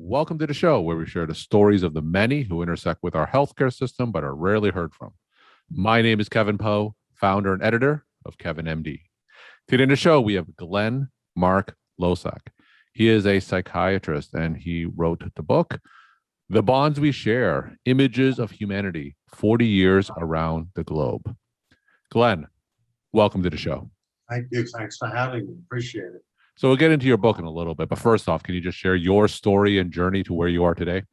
Welcome to the show where we share the stories of the many who intersect with our healthcare system but are rarely heard from. My name is Kevin Poe, founder and editor of Kevin MD. Today in the show, we have Glenn Mark Losack. He is a psychiatrist and he wrote the book, The Bonds We Share, Images of Humanity, 40 Years Around the Globe. Glenn, welcome to the show. Thank you. Thanks for having me. Appreciate it. So we'll get into your book in a little bit, but first off, can you just share your story and journey to where you are today?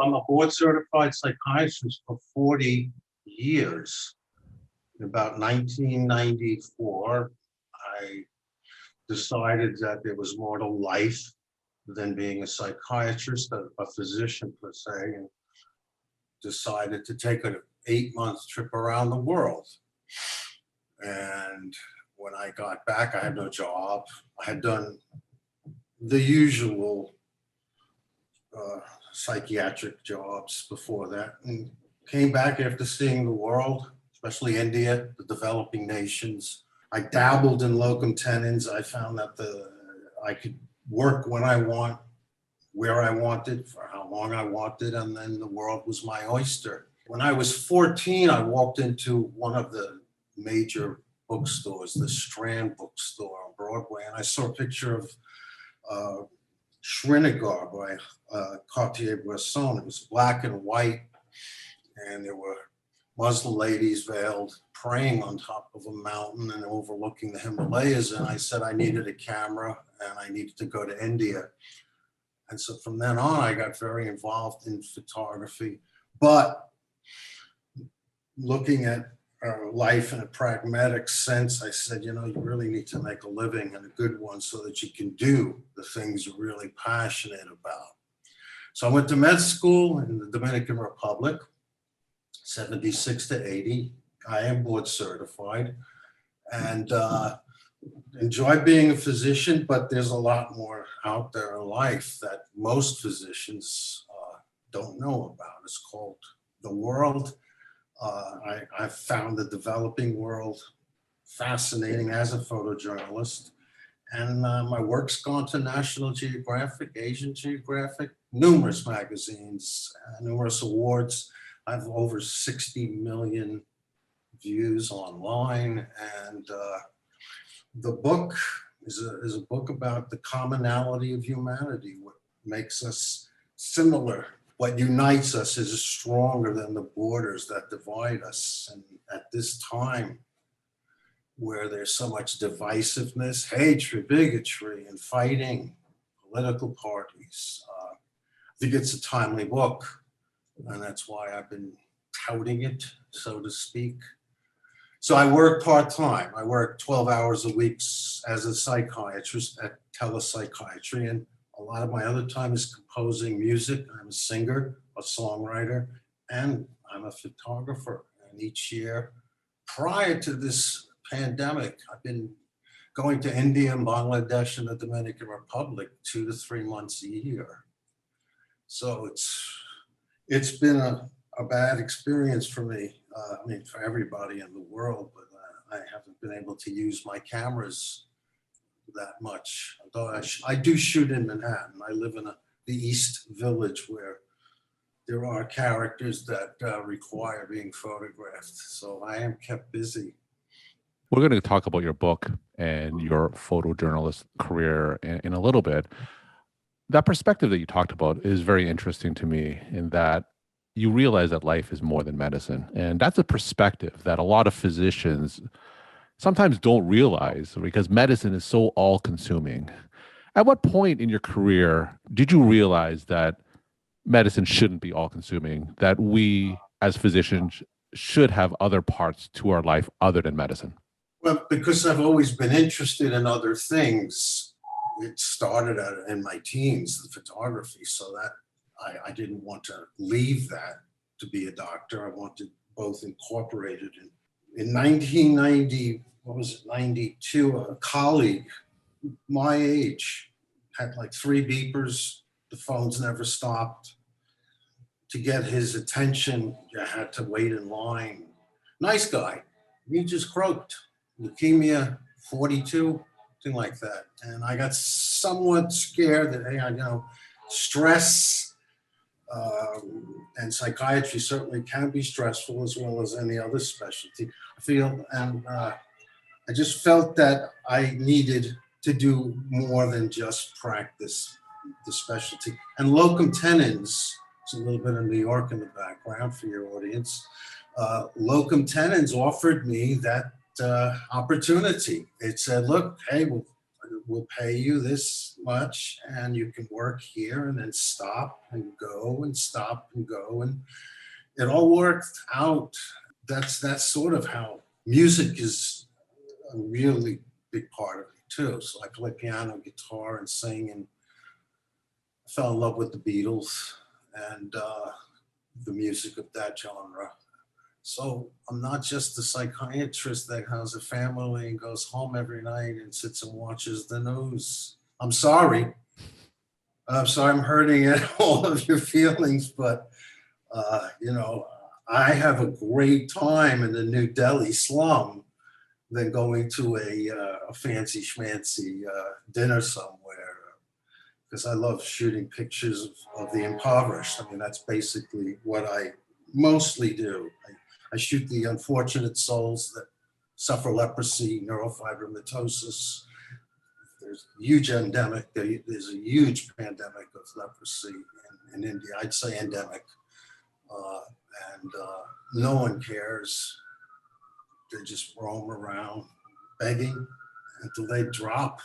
I'm a board certified psychiatrist for 40 years. In about 1994, I decided that there was more to life than being a psychiatrist, a physician per se, and decided to take an 8-month trip around the world. And when I got back, I had no job. I had done the usual psychiatric jobs before that, and came back after seeing the world, especially India, the developing nations. I dabbled in locum tenens. I found that I could work when I want, where I wanted, for how long I wanted, and then the world was my oyster. When I was 14, I walked into one of the major bookstores, the Strand bookstore on Broadway, and I saw a picture of Srinagar by Cartier-Bresson. It was black and white, and there were Muslim ladies veiled praying on top of a mountain and overlooking the Himalayas. And I said I needed a camera and I needed to go to India. And so from then on, I got very involved in photography, but looking at life in a pragmatic sense, I said, you really need to make a living and a good one so that you can do the things you're really passionate about. So I went to med school in the Dominican Republic, 76 to 80. I am board certified and enjoy being a physician, but there's a lot more out there in life that most physicians don't know about. It's called the world. I found the developing world fascinating as a photojournalist, and my work's gone to National Geographic, Asian Geographic, numerous magazines, numerous awards. I have over 60 million views online, and the book is a book about the commonality of humanity, what makes us similar. What unites us is stronger than the borders that divide us. And at this time, where there's so much divisiveness, hatred, bigotry, and fighting political parties, I think it's a timely book. And that's why I've been touting it, so to speak. So I work part-time. I work 12 hours a week as a psychiatrist at Telepsychiatry, and a lot of my other time is composing music. I'm a singer, a songwriter, and I'm a photographer. And each year, prior to this pandemic, I've been going to India and Bangladesh and the Dominican Republic 2 to 3 months a year. So it's been a bad experience for me. For everybody in the world, but I haven't been able to use my cameras that much. Although I do shoot in Manhattan. I live in the East Village where there are characters that require being photographed. So I am kept busy. We're going to talk about your book and your photojournalist career in a little bit. That perspective that you talked about is very interesting to me in that you realize that life is more than medicine. And that's a perspective that a lot of physicians sometimes don't realize because medicine is so all-consuming. At what point in your career did you realize that medicine shouldn't be all-consuming, that we as physicians should have other parts to our life other than medicine? Well, because I've always been interested in other things. It started in my teens, the photography, so that I didn't want to leave that to be a doctor. I wanted both incorporated. In 1990, 92, a colleague my age had like 3 beepers. The phones never stopped. To get his attention, you had to wait in line. Nice guy. He just croaked. Leukemia, 42, something like that. And I got somewhat scared that, hey, stress, and psychiatry certainly can be stressful as well as any other specialty. I feel, and I just felt that I needed to do more than just practice the specialty. And locum tenens, it's a little bit of New York in the background for your audience. Locum tenens offered me that opportunity. It said, look, hey, we'll pay you this much and you can work here and then stop and go and stop and go. And it all worked out. That's sort of how music is a really big part of it too. So I play piano, guitar, and sing, and I fell in love with the Beatles and the music of that genre. So I'm not just a psychiatrist that has a family and goes home every night and sits and watches the news. I'm sorry. I'm sorry I'm hurting all of your feelings, but you know, I have a great time in the New Delhi slum than going to a fancy schmancy dinner somewhere, because I love shooting pictures of the impoverished. I mean, that's basically what I mostly do. I shoot the unfortunate souls that suffer leprosy, neurofibromatosis. There's a huge endemic. There's a huge pandemic of leprosy in India. I'd say endemic. And no one cares. They just roam around begging until they drop.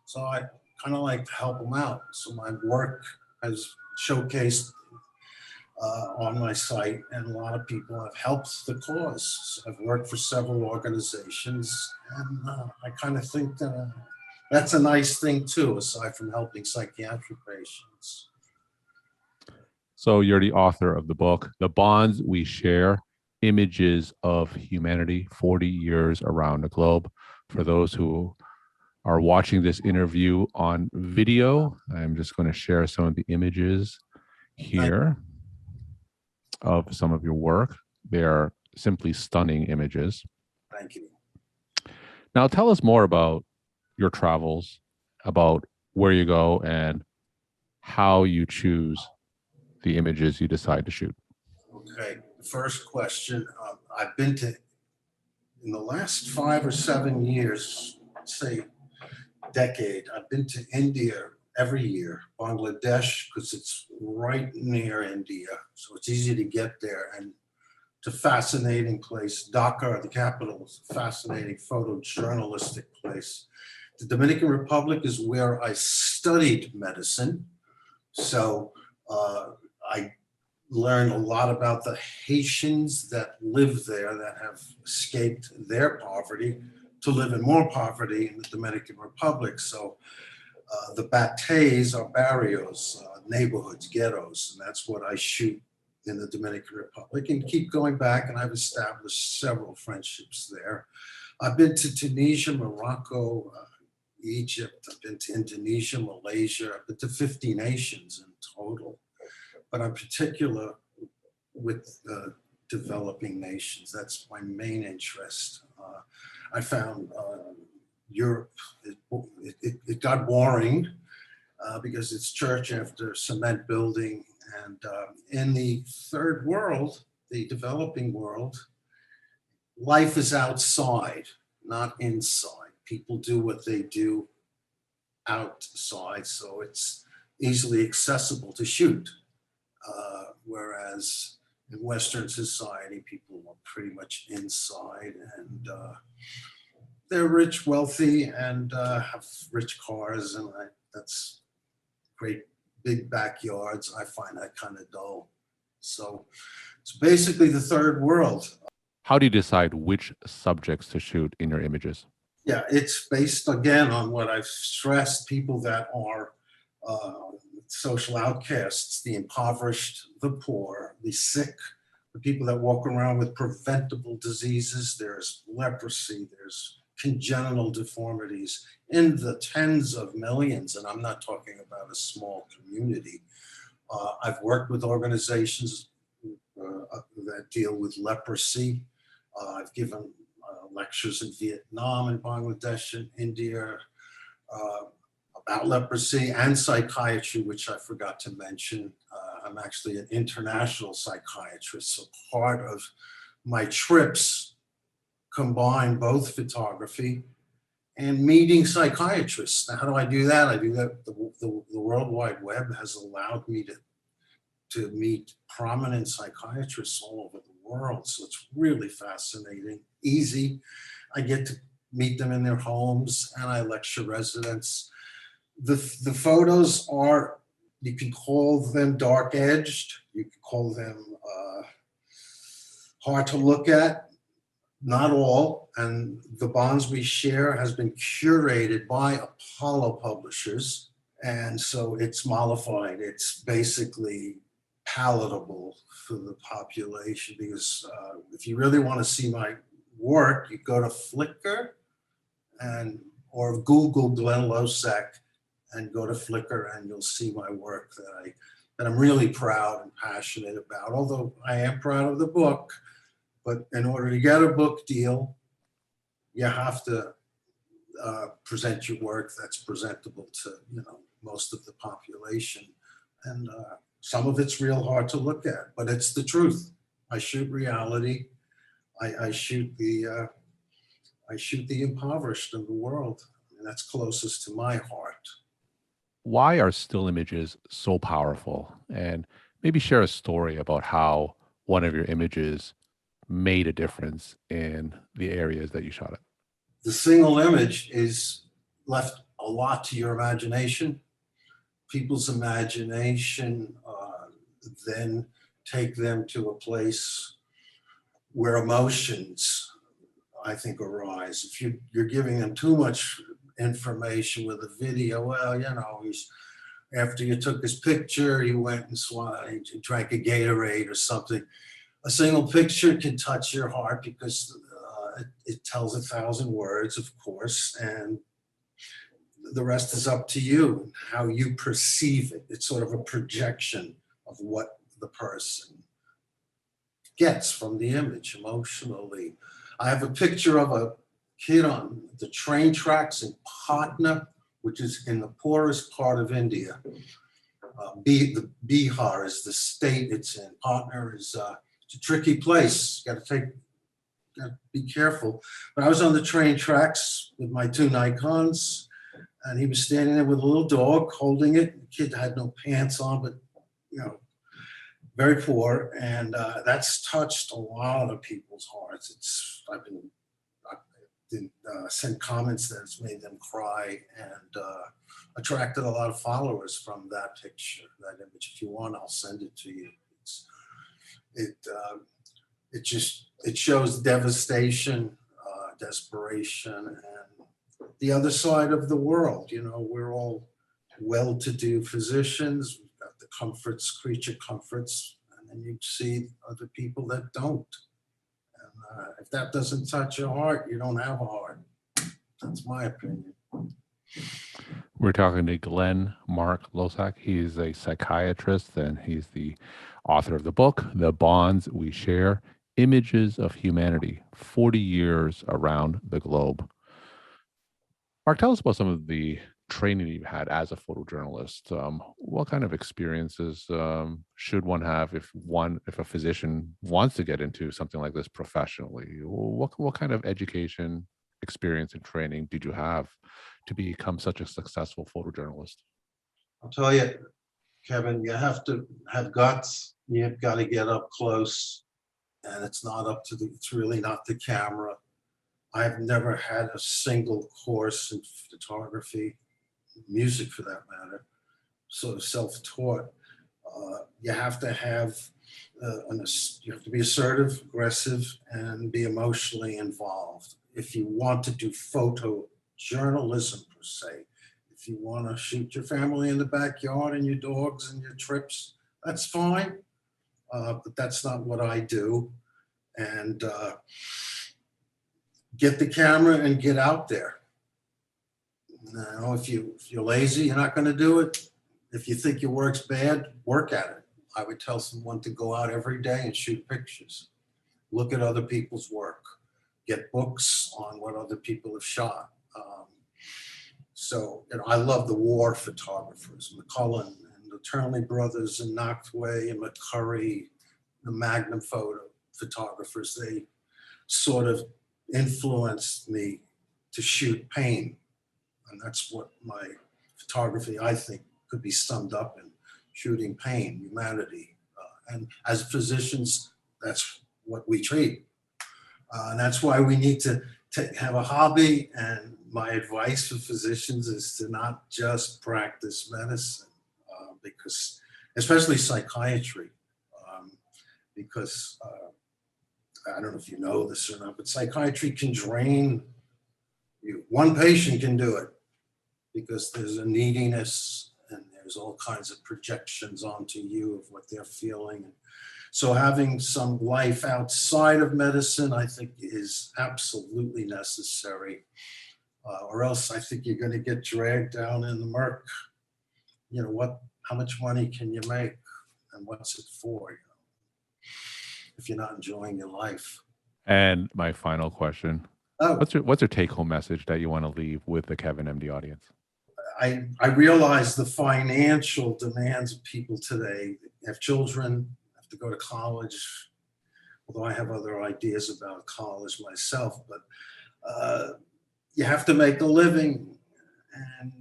So I kind of like to help them out. So my work has showcased on my site, and a lot of people have helped the cause. So I've worked for several organizations, and I kind of think that that's a nice thing too, aside from helping psychiatric patients. So you're the author of the book, The Bonds We Share, Images of Humanity, 40 Years Around the Globe. For those who are watching this interview on video, I'm just going to share some of the images here of some of your work. They are simply stunning images. Thank you. Now tell us more about your travels, about where you go and how you choose the images you decide to shoot. Okay, first question. I've been to, in the last 5 or 7 years, say decade, I've been to India every year, Bangladesh, because it's right near India, so it's easy to get there, and it's a fascinating place. Dhaka, the capital, is a fascinating photojournalistic place. The Dominican Republic is where I studied medicine, so I learned a lot about the Haitians that live there that have escaped their poverty to live in more poverty in the Dominican Republic. So the bates are barrios, neighborhoods, ghettos, and that's what I shoot in the Dominican Republic and keep going back, and I've established several friendships there. I've been to Tunisia, Morocco, Egypt, I've been to Indonesia, Malaysia, I've been to 50 nations in total, but I'm particular with developing nations. That's my main interest. I found Europe, it got boring because it's church after cement building. And in the third world, the developing world, life is outside, not inside. People do what they do outside, so it's easily accessible to shoot. Whereas in Western society, people are pretty much inside, and they're rich, wealthy, and have rich cars, and that's great big backyards. I find that kind of dull. So it's basically the third world. How do you decide which subjects to shoot in your images? Yeah, it's based again on what I've stressed, people that are social outcasts, the impoverished, the poor, the sick, the people that walk around with preventable diseases. There's leprosy, there's congenital deformities in the tens of millions, and I'm not talking about a small community. I've worked with organizations that deal with leprosy. I've given lectures in Vietnam and Bangladesh and India. about leprosy and psychiatry, which I forgot to mention. I'm actually an international psychiatrist, so part of my trips combine both photography and meeting psychiatrists. Now, how do I do that? I do that. The World Wide Web has allowed me to meet prominent psychiatrists all over the world. So it's really fascinating, easy. I get to meet them in their homes and I lecture residents. The photos are, you can call them dark edged, you can call them hard to look at. Not all, and the bonds we share has been curated by Apollo Publishers, and so it's mollified. It's basically palatable for the population because if you really want to see my work, you go to Flickr or Google Glenn Losack and go to Flickr, and you'll see my work that I'm really proud and passionate about. Although I am proud of the book. But in order to get a book deal, you have to present your work that's presentable to most of the population, and some of it's real hard to look at, but it's the truth. I shoot reality. I shoot the impoverished of the world, and that's closest to my heart. Why are still images so powerful? And maybe share a story about how one of your images made a difference in the areas that you shot it. The single image is left a lot to your imagination. People's imagination then take them to a place where emotions, I think, arise. If you're giving them too much information with a video, well, after you took his picture, he went and he drank a Gatorade or something. A single picture can touch your heart because it tells 1,000 words, of course, and the rest is up to you, how you perceive it. It's sort of a projection of what the person gets from the image emotionally. I have a picture of a kid on the train tracks in Patna, which is in the poorest part of India. The Bihar is the state it's in. Patna is it's a tricky place. Got to be careful. But I was on the train tracks with my 2 Nikons, and he was standing there with a little dog holding it. The kid had no pants on, but very poor, and that's touched a lot of people's hearts. I've been sent comments that it's made them cry, and attracted a lot of followers from that picture, that image. If you want, I'll send it to you. It shows devastation, desperation, and the other side of the world. We're all well-to-do physicians. We've got the comforts, creature comforts, and then you see other people that don't. And if that doesn't touch your heart, you don't have a heart. That's my opinion. We're talking to Glenn Mark Losack. He's a psychiatrist, and he's the author of the book, The Bonds We Share, Images of Humanity, 40 Years Around the Globe. Mark, tell us about some of the training you've had as a photojournalist. What kind of experiences should one have if a physician wants to get into something like this professionally? What kind of education, experience, and training did you have to become such a successful photojournalist? I'll tell you, Kevin, you have to have guts. You've got to get up close, and it's really not the camera. I've never had a single course in photography, music for that matter, sort of self-taught. You have to have, you have to be assertive, aggressive, and be emotionally involved. If you want to do photojournalism per se, if you want to shoot your family in the backyard and your dogs and your trips, that's fine. But that's not what I do. And get the camera and get out there. If you're lazy, you're not going to do it. If you think your work's bad, work at it. I would tell someone to go out every day and shoot pictures. Look at other people's work. Get books on what other people have shot. So, I love the war photographers, McCullen and the Turnley brothers and Noctway and McCurry, the Magnum photographers. They sort of influenced me to shoot pain. And that's what my photography, I think, could be summed up in: shooting pain, humanity. And as physicians, that's what we treat. And that's why we need to have a hobby. And my advice for physicians is to not just practice medicine, because, especially psychiatry, because I don't know if you know this or not, but psychiatry can drain you. One patient can do it because there's a neediness and there's all kinds of projections onto you of what they're feeling. So having some life outside of medicine, I think, is absolutely necessary, or else I think you're going to get dragged down in the murk. How much money can you make, and what's it for? If you're not enjoying your life. And my final question: Oh, what's your take-home message that you want to leave with the Kevin MD audience? I realize the financial demands of people today. They have children, have to go to college, although I have other ideas about college myself, but you have to make a living. And,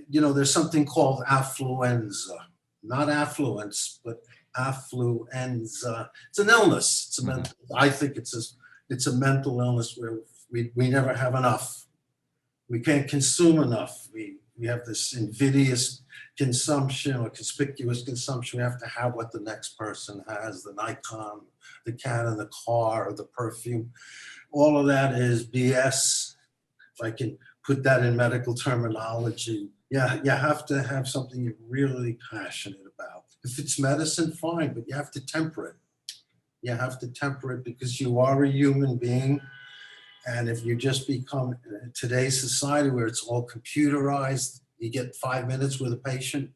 there's something called affluenza, not affluence, but affluenza. It's an illness. It's a mental, I think it's a mental illness where we never have enough. We can't consume enough. We have this invidious consumption or conspicuous consumption. We have to have what the next person has: the Nikon, the Canon, the car, or the perfume. All of that is BS. If I can put that in medical terminology, yeah, you have to have something you're really passionate about. If it's medicine, fine, but you have to temper it. You have to temper it because you are a human being. And if you just become, in today's society where it's all computerized, you get 5 minutes with a patient,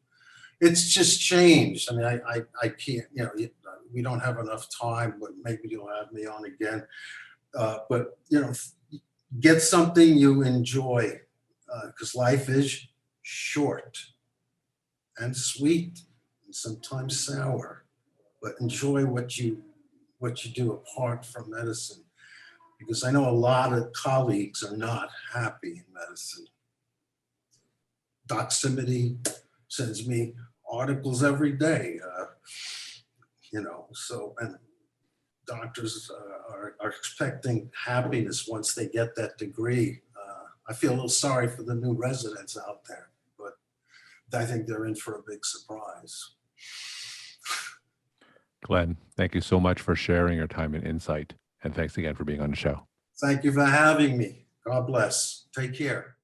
it's just changed. I mean, I can't, we don't have enough time, but maybe you'll have me on again. But, get something you enjoy, because life is short and sweet and sometimes sour, but enjoy what you do apart from medicine. Because I know a lot of colleagues are not happy in medicine. Doximity sends me articles every day, and doctors are expecting happiness once they get that degree. I feel a little sorry for the new residents out there, but I think they're in for a big surprise. Glenn, thank you so much for sharing your time and insight. And thanks again for being on the show. Thank you for having me. God bless. Take care.